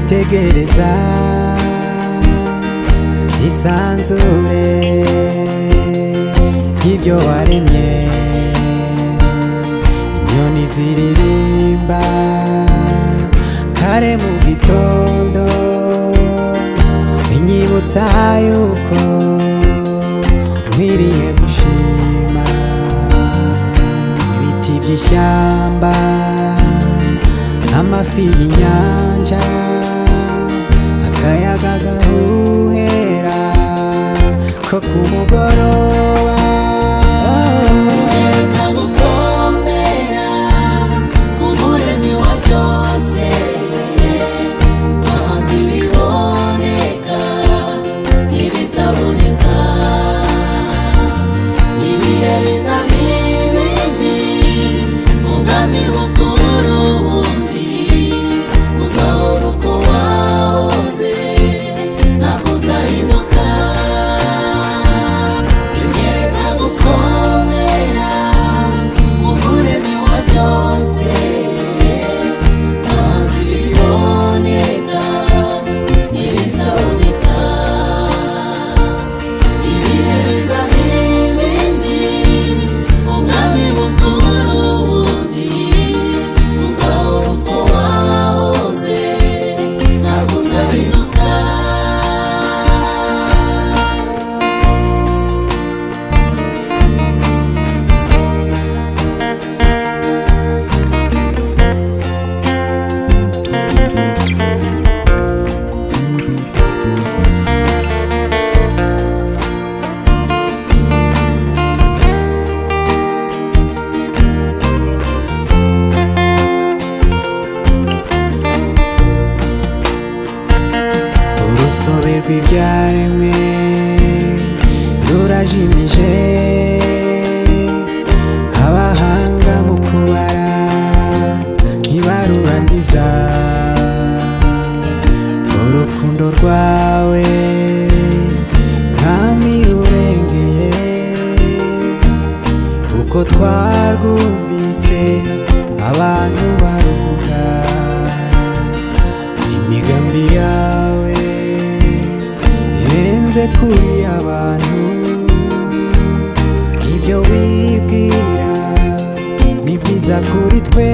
nitegereza isanzure ry'ibyo waremye, inyoni ziririmba kare mu gitondo, binyibutsa yuko nkwiriye gushima ibiti by'ishyamba, amafi y'inyanja, akayaga gahuhera ko ku mugoroba. Gukomera k'umuremyi wa byose, wahanze ibiboneka n'ibitaboneka, ibihe biza nk'ibindi, ubwami bukuru bundi uzahora uko wahoze, ntabwo uzahinduka. Inyereka gukomera umuremyi wa byose, wahanze ibiboneka n'ibitaboneka, ibihe biza nk'ibindi, ubwami bukuru bundi uzahora uko wahoze, ntabwo uzahinduka. Urusobe rw'ibyaremwe rurajimije, abahanga mu kubara ntibarurangiza. Urukundo rwawe mwami rurengeye uko twarwumvise abantu baruvuga. Imigambi yawe irenze kuri abantu, ibyo wibwira ni byiza kuri twe.